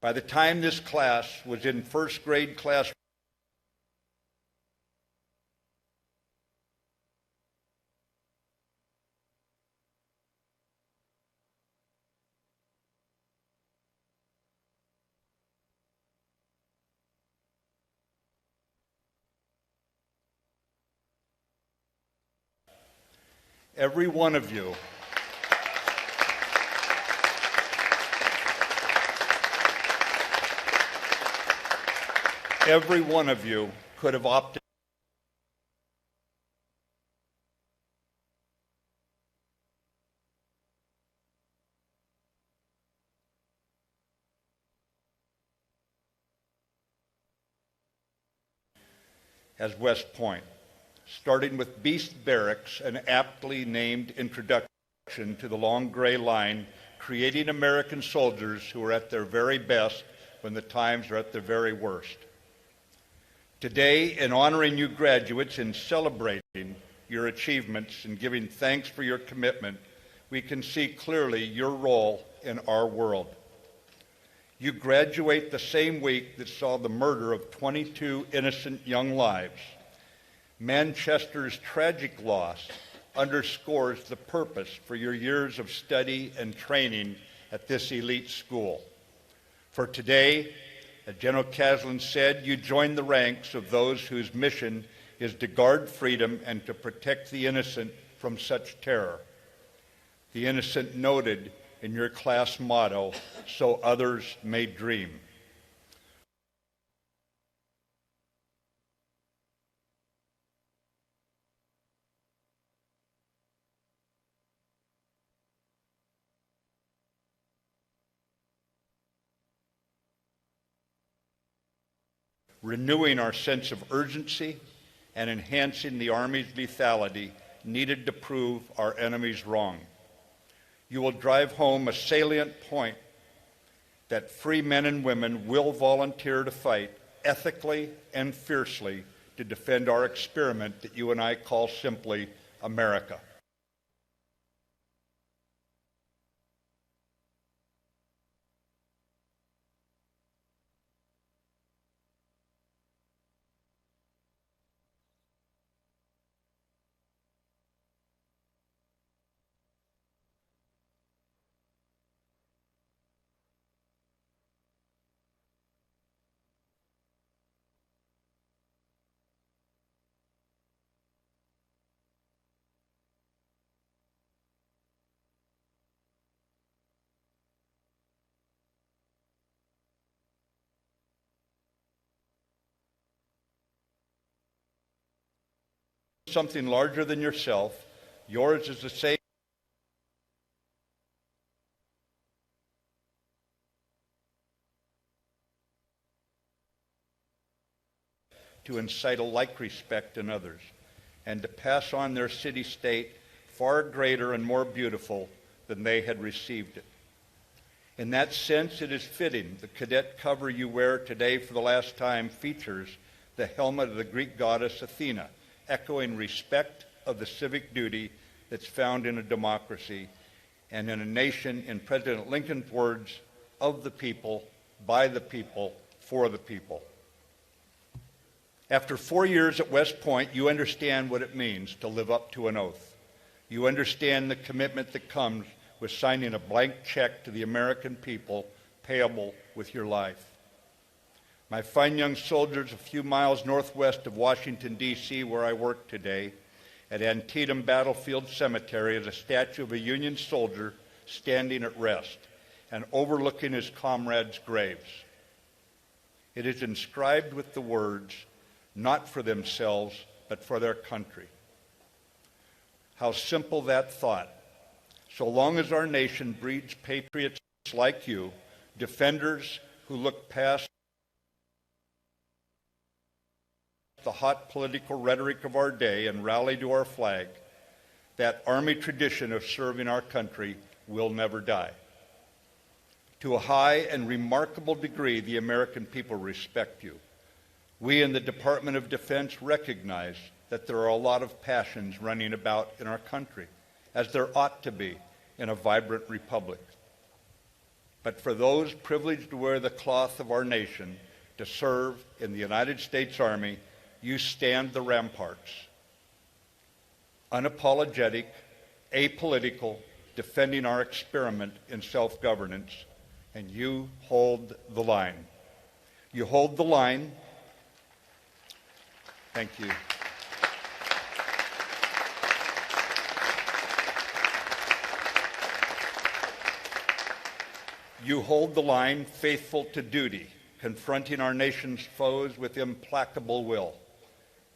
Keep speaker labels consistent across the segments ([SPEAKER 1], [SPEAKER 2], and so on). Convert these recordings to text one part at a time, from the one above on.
[SPEAKER 1] By the time this class was in first grade class, every one of you could have opted as West Point, starting with Beast Barracks, an aptly named introduction to the long gray line, creating American soldiers who are at their very best when the times are at their very worst. Today, in honoring you graduates and celebrating your achievements and giving thanks for your commitment, we can see clearly your role in our world. You graduate the same week that saw the murder of 22 innocent young lives. Manchester's tragic loss underscores the purpose for your years of study and training at this elite school. For today, as General Caslen said, you join the ranks of those whose mission is to guard freedom and to protect the innocent from such terror. The innocent noted in your class motto, so others may dream. Renewing our sense of urgency and enhancing the Army's lethality needed to prove our enemies wrong. You will drive home a salient point that free men and women will volunteer to fight ethically and fiercely to defend our experiment that you and I call simply America. Something larger than yourself. Yours is the same to incite a like respect in others and to pass on their city-state far greater and more beautiful than they had received it. In that sense, it is fitting the cadet cover you wear today for the last time features the helmet of the Greek goddess Athena, echoing respect of the civic duty that's found in a democracy and in a nation, in President Lincoln's words, of the people, by the people, for the people. After 4 years at West Point, you understand what it means to live up to an oath. You understand the commitment that comes with signing a blank check to the American people, payable with your life. My fine young soldiers, a few miles northwest of Washington, D.C., where I work today, at Antietam Battlefield Cemetery is a statue of a Union soldier standing at rest and overlooking his comrades' graves. It is inscribed with the words, "Not for themselves, but for their country." How simple that thought. So long as our nation breeds patriots like you, defenders who look past the hot political rhetoric of our day and rally to our flag, that Army tradition of serving our country will never die. To a high and remarkable degree, the American people respect you. We in the Department of Defense recognize that there are a lot of passions running about in our country, as there ought to be in a vibrant republic. but for those privileged to wear the cloth of our nation, to serve in the United States Army, you stand the ramparts. Unapologetic, apolitical, defending our experiment in self-governance, and you hold the line. You hold the line. Thank you. You hold the line faithful to duty, confronting our nation's foes with implacable will,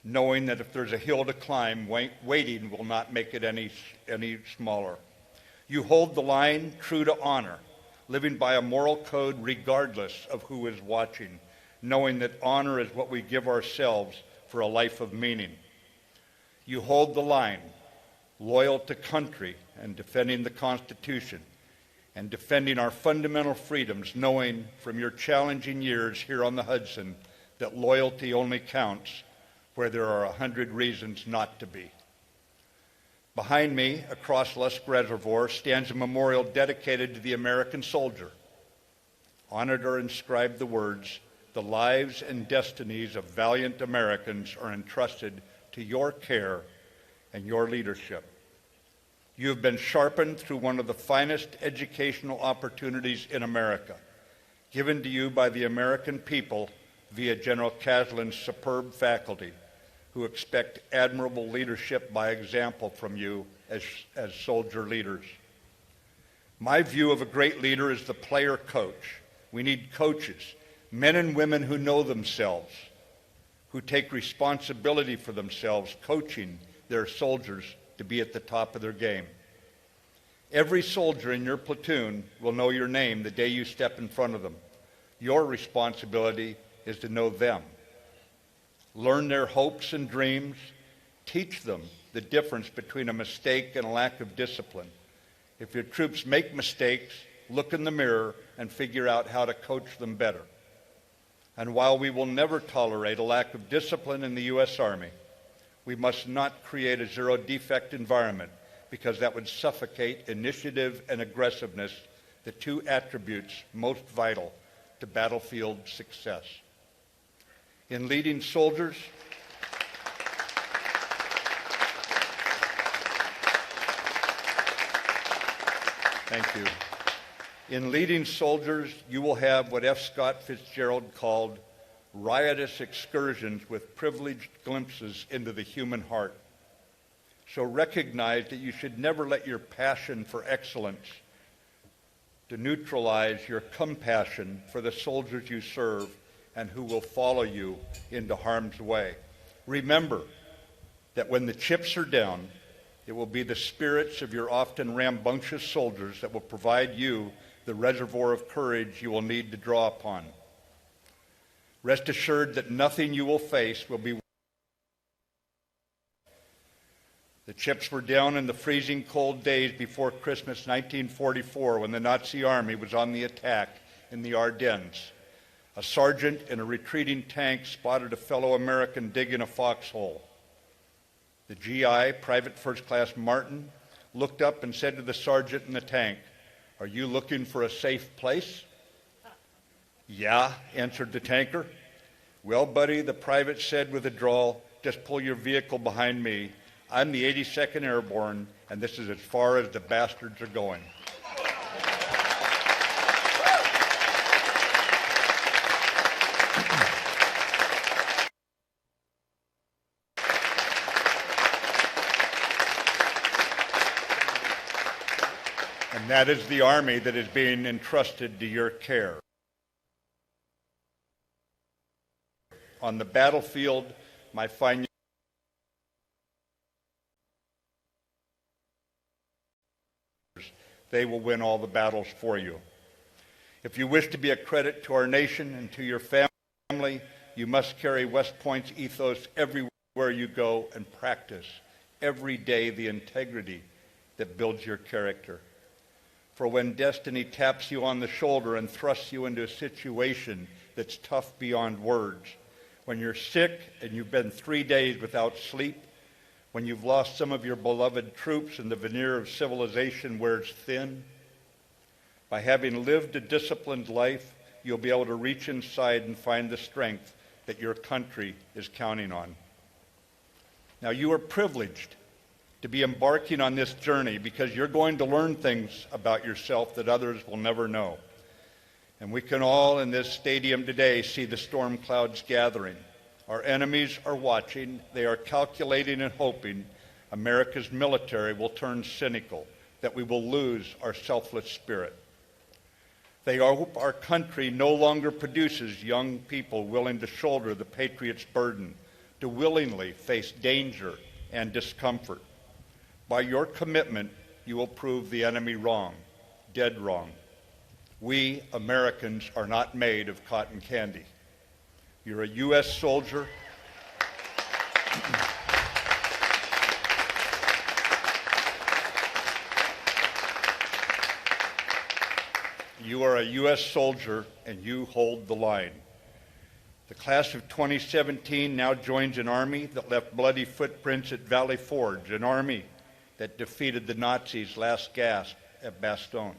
[SPEAKER 1] knowing that if there's a hill to climb, waiting will not make it any smaller. You hold the line true to honor, living by a moral code regardless of who is watching, knowing that honor is what we give ourselves for a life of meaning. You hold the line, loyal to country and defending the Constitution, and defending our fundamental freedoms, knowing from your challenging years here on the Hudson that loyalty only counts where there are 100 reasons not to be. Behind me, across Lusk Reservoir, stands a memorial dedicated to the American soldier. On it are inscribed the words, "The lives and destinies of valiant Americans are entrusted to your care and your leadership. You have been sharpened through one of the finest educational opportunities in America, given to you by the American people via General Caslin's superb faculty, who expect admirable leadership by example from you as soldier leaders. My view of a great leader is the player coach. We need coaches, men and women who know themselves, who take responsibility for themselves, coaching their soldiers to be at the top of their game. Every soldier in your platoon will know your name the day you step in front of them. Your responsibility is to know them. Learn their hopes and dreams. Teach them the difference between a mistake and a lack of discipline. If your troops make mistakes, look in the mirror and figure out how to coach them better. And while we will never tolerate a lack of discipline in the U.S. Army, we must not create a zero-defect environment, because that would suffocate initiative and aggressiveness, the two attributes most vital to battlefield success. In leading soldiers, thank you. In leading soldiers, you will have what F. Scott Fitzgerald called riotous excursions with privileged glimpses into the human heart. So recognize that you should never let your passion for excellence to neutralize your compassion for the soldiers you serve and who will follow you into harm's way. Remember that when the chips are down, it will be the spirits of your often rambunctious soldiers that will provide you the reservoir of courage you will need to draw upon. Rest assured that nothing you will face will be. The chips were down in the freezing cold days before Christmas 1944, when the Nazi army was on the attack in the Ardennes. A sergeant in a retreating tank spotted a fellow American digging a foxhole. The GI, Private First Class Martin, looked up and said to the sergeant in the tank, "Are you looking for a safe place?" "Yeah," answered the tanker. "Well, buddy," the private said with a drawl, "just pull your vehicle behind me. I'm the 82nd Airborne, and this is as far as the bastards are going." And that is the Army that is being entrusted to your care. On the battlefield, my fine they will win all the battles for you. If you wish to be a credit to our nation and to your family, you must carry West Point's ethos everywhere you go and practice every day the integrity that builds your character. For when destiny taps you on the shoulder and thrusts you into a situation that's tough beyond words, when you're sick and you've been 3 days without sleep, when you've lost some of your beloved troops and the veneer of civilization wears thin, By having lived a disciplined life, you'll be able to reach inside and find the strength that your country is counting on. Now, you are privileged to be embarking on this journey because you're going to learn things about yourself that others will never know. And we can all in this stadium today see the storm clouds gathering. Our enemies are watching. They are calculating and hoping America's military will turn cynical, that we will lose our selfless spirit. They hope our country no longer produces young people willing to shoulder the patriot's burden, to willingly face danger and discomfort. By your commitment, you will prove the enemy wrong, dead wrong. We, Americans, are not made of cotton candy. You're a U.S. soldier. You are a U.S. soldier, and you hold the line. The class of 2017 now joins an army that left bloody footprints at Valley Forge, an army that defeated the Nazis' last gasp at Bastogne.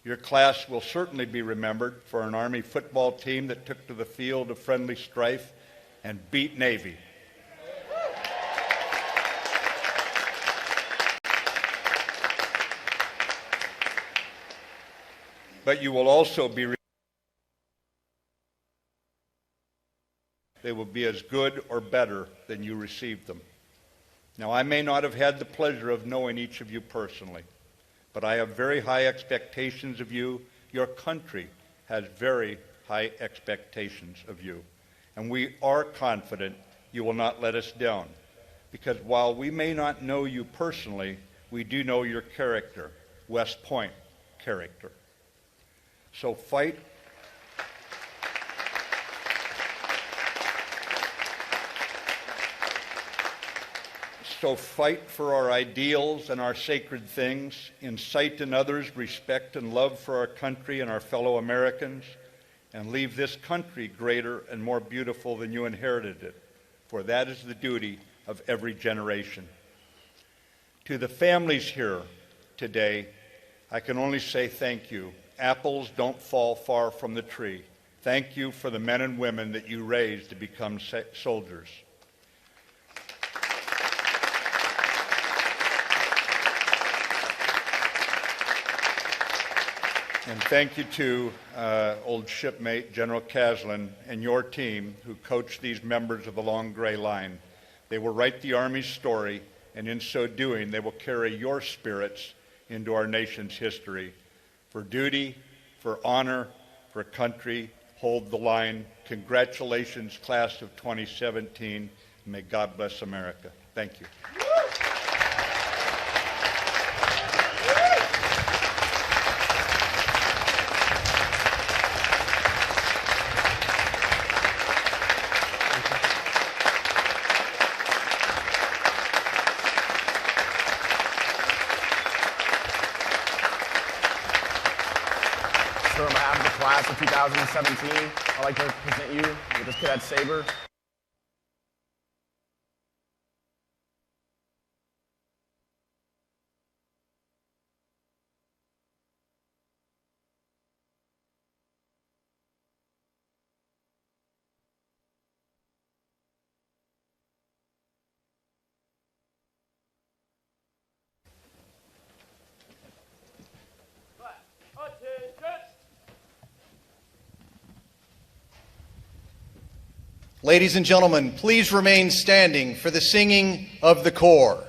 [SPEAKER 1] Your class will certainly be remembered for an Army football team that took to the field of friendly strife and beat Navy. But you will also be they will be as good or better than you received them. Now, I may not have had the pleasure of knowing each of you personally, but I have very high expectations of you. Your country has very high expectations of you. And we are confident you will not let us down, because while we may not know you personally, we do know your character, West Point character. So fight. So fight for our ideals and our sacred things, incite in others respect and love for our country and our fellow Americans, and leave this country greater and more beautiful than you inherited it, for that is the duty of every generation. To the families here today, I can only say thank you. Apples don't fall far from the tree. Thank you for the men and women that you raised to become soldiers. And thank you to old shipmate General Caslin and your team who coached these members of the Long Gray Line. They will write the Army's story, and in so doing, they will carry your spirits into our nation's history. For duty, for honor, for country, hold the line. Congratulations, class of 2017. May God bless America. Thank you.
[SPEAKER 2] So on behalf of the class of 2017, I'd like to present you with this cadet saber.
[SPEAKER 3] Ladies and gentlemen, please remain standing for the singing of the corps.